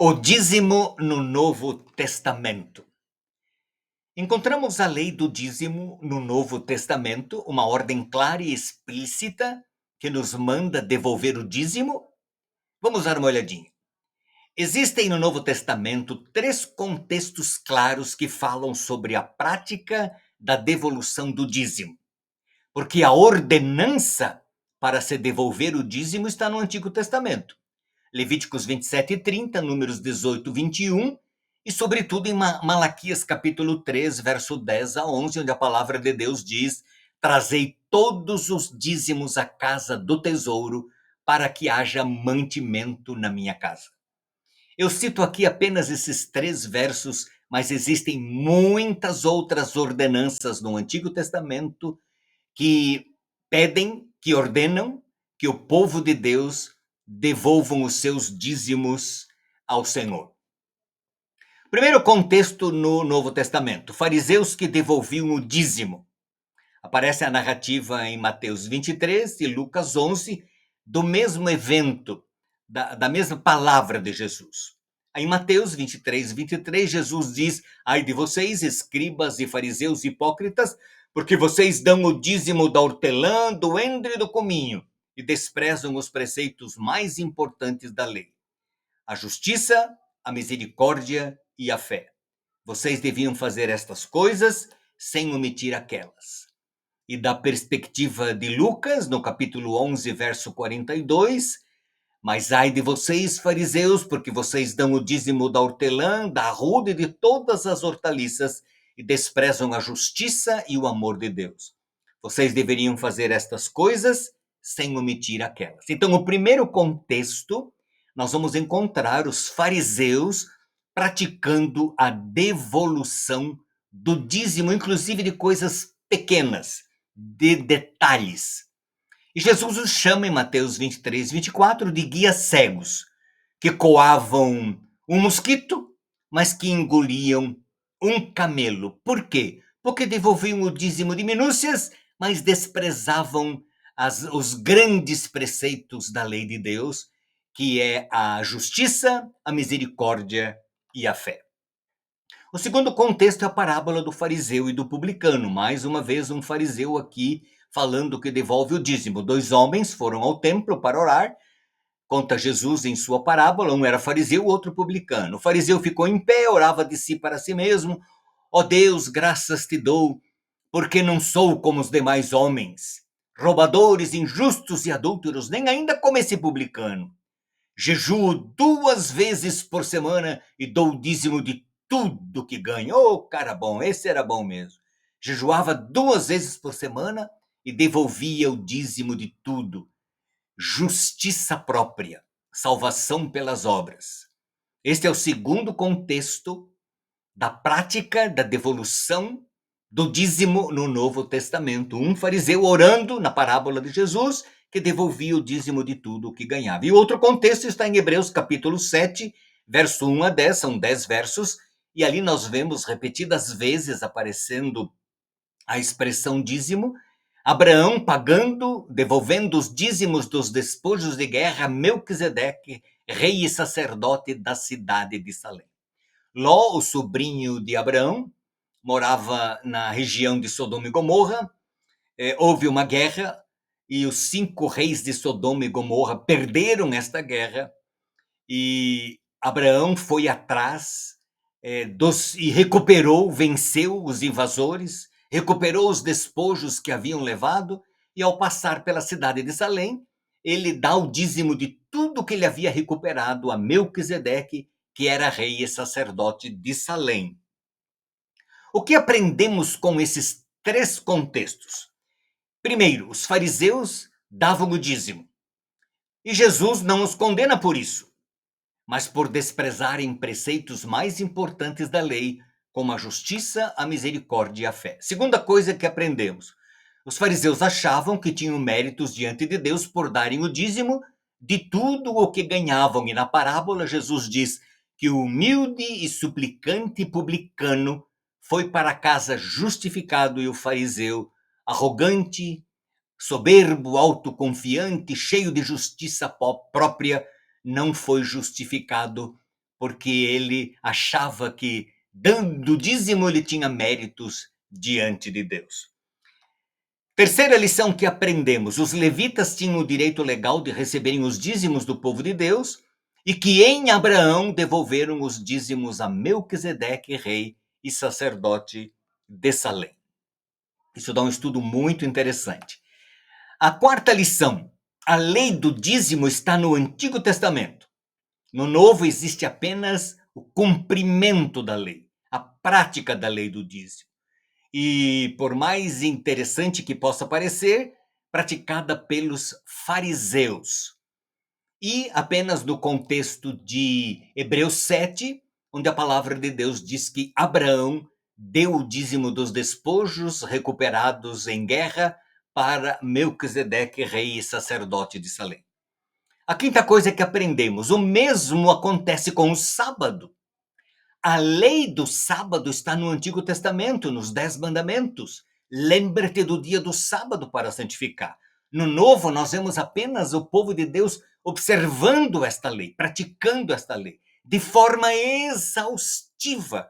O dízimo no Novo Testamento. Encontramos a lei do dízimo no Novo Testamento, uma ordem clara e explícita que nos manda devolver o dízimo. Vamos dar uma olhadinha. Existem no Novo Testamento 3 contextos claros que falam sobre a prática da devolução do dízimo. Porque a ordenança para se devolver o dízimo está no Antigo Testamento. Levíticos 27 e 30, Números 18, 21, e sobretudo em Malaquias capítulo 3, verso 10 a 11, onde a palavra de Deus diz: trazei todos os dízimos à casa do tesouro, para que haja mantimento na minha casa. Eu cito aqui apenas esses 3 versos, mas existem muitas outras ordenanças no Antigo Testamento que pedem, que ordenam que o povo de Deus devolvam os seus dízimos ao Senhor. Primeiro contexto no Novo Testamento, fariseus que devolviam o dízimo. Aparece a narrativa em Mateus 23 e Lucas 11, do mesmo evento, da mesma palavra de Jesus. Em Mateus 23, 23, Jesus diz: ai de vocês, escribas e fariseus hipócritas, porque vocês dão o dízimo da hortelã, do endre e do cominho, e desprezam os preceitos mais importantes da lei: a justiça, a misericórdia e a fé. Vocês deviam fazer estas coisas sem omitir aquelas. E da perspectiva de Lucas, no capítulo 11, verso 42, mas ai de vocês, fariseus, porque vocês dão o dízimo da hortelã, da arruda e de todas as hortaliças e desprezam a justiça e o amor de Deus. Vocês deveriam fazer estas coisas sem omitir aquelas. Então, o primeiro contexto, nós vamos encontrar os fariseus praticando a devolução do dízimo, inclusive de coisas pequenas, de detalhes. E Jesus os chama em Mateus 23, 24 de guias cegos, que coavam um mosquito, mas que engoliam um camelo. Por quê? Porque devolviam o dízimo de minúcias, mas desprezavam os grandes preceitos da lei de Deus, que é a justiça, a misericórdia e a fé. O segundo contexto é a parábola do fariseu e do publicano. Mais uma vez, um fariseu aqui falando que devolve o dízimo. 2 homens foram ao templo para orar. Conta Jesus em sua parábola, um era fariseu, o outro publicano. O fariseu ficou em pé, orava de si para si mesmo: ó Deus, graças te dou, porque não sou como os demais homens, roubadores, injustos e adúlteros, nem ainda como esse publicano. Jejuo 2 vezes por semana e dou o dízimo de tudo que ganho. Ô, cara bom, esse era bom mesmo. Jejuava 2 vezes por semana e devolvia o dízimo de tudo. Justiça própria, salvação pelas obras. Este é o segundo contexto da prática da devolução do dízimo no Novo Testamento. Um fariseu orando na parábola de Jesus, que devolvia o dízimo de tudo o que ganhava. E outro contexto está em Hebreus capítulo 7, verso 1 a 10, são 10 versos, e ali nós vemos repetidas vezes aparecendo a expressão dízimo. Abraão pagando, devolvendo os dízimos dos despojos de guerra a Melquisedeque, rei e sacerdote da cidade de Salém. Ló, o sobrinho de Abraão, morava na região de Sodoma e Gomorra. Houve uma guerra e os 5 reis de Sodoma e Gomorra perderam esta guerra, e Abraão foi atrás e recuperou, venceu os invasores, recuperou os despojos que haviam levado, e ao passar pela cidade de Salém, ele dá o dízimo de tudo que ele havia recuperado a Melquisedeque, que era rei e sacerdote de Salém. O que aprendemos com esses 3 contextos? Primeiro, os fariseus davam o dízimo, e Jesus não os condena por isso, mas por desprezarem preceitos mais importantes da lei, como a justiça, a misericórdia e a fé. Segunda coisa que aprendemos: os fariseus achavam que tinham méritos diante de Deus por darem o dízimo de tudo o que ganhavam, e na parábola Jesus diz que o humilde e suplicante publicano foi para casa justificado, e o fariseu, arrogante, soberbo, autoconfiante, cheio de justiça própria, não foi justificado porque ele achava que, dando dízimo, ele tinha méritos diante de Deus. Terceira lição que aprendemos: os levitas tinham o direito legal de receberem os dízimos do povo de Deus, e que em Abraão devolveram os dízimos a Melquisedeque, rei e sacerdote de Salém. Isso dá um estudo muito interessante. A quarta lição: a lei do dízimo está no Antigo Testamento. No Novo existe apenas o cumprimento da lei, a prática da lei do dízimo. E, por mais interessante que possa parecer, praticada pelos fariseus. E apenas no contexto de Hebreus 7, onde a palavra de Deus diz que Abraão deu o dízimo dos despojos recuperados em guerra para Melquisedeque, rei e sacerdote de Salém. A quinta coisa que aprendemos: o mesmo acontece com o sábado. A lei do sábado está no Antigo Testamento, nos 10 mandamentos. Lembre-te do dia do sábado para santificar. No Novo, nós vemos apenas o povo de Deus observando esta lei, praticando esta lei, de forma exaustiva.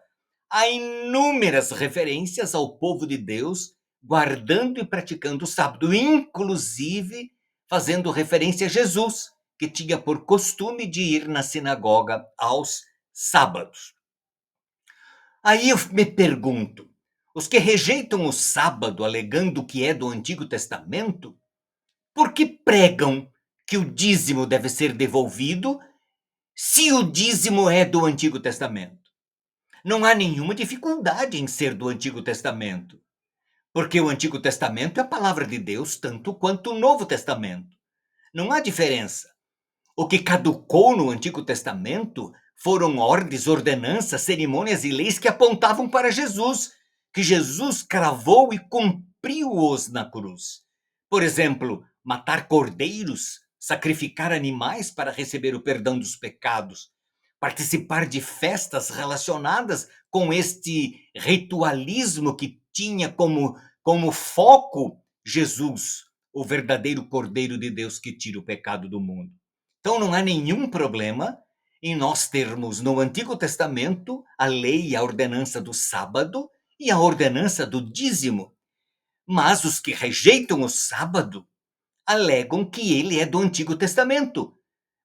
Há inúmeras referências ao povo de Deus guardando e praticando o sábado, inclusive fazendo referência a Jesus, que tinha por costume de ir na sinagoga aos sábados. Aí eu me pergunto: os que rejeitam o sábado alegando que é do Antigo Testamento, por que pregam que o dízimo deve ser devolvido se o dízimo é do Antigo Testamento? Não há nenhuma dificuldade em ser do Antigo Testamento, porque o Antigo Testamento é a palavra de Deus tanto quanto o Novo Testamento. Não há diferença. O que caducou no Antigo Testamento foram ordens, ordenanças, cerimônias e leis que apontavam para Jesus, que Jesus cravou e cumpriu-os na cruz. Por exemplo, matar cordeiros, sacrificar animais para receber o perdão dos pecados, participar de festas relacionadas com este ritualismo que tinha como foco Jesus, o verdadeiro Cordeiro de Deus que tira o pecado do mundo. Então não há nenhum problema em nós termos no Antigo Testamento a lei e a ordenança do sábado e a ordenança do dízimo. Mas os que rejeitam o sábado alegam que ele é do Antigo Testamento.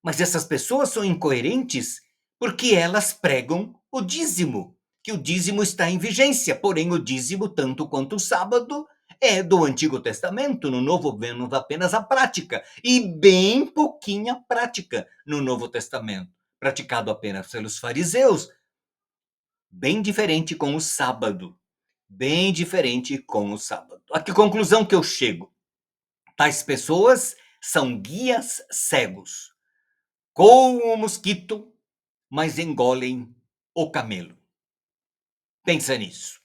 Mas essas pessoas são incoerentes porque elas pregam o dízimo, que o dízimo está em vigência, porém o dízimo, tanto quanto o sábado, é do Antigo Testamento. No Novo vemos apenas a prática, e bem pouquinha prática no Novo Testamento, praticado apenas pelos fariseus. Bem diferente com o sábado, bem diferente com o sábado. A que conclusão que eu chego? Tais pessoas são guias cegos, coam o mosquito, mas engolem o camelo. Pensa nisso.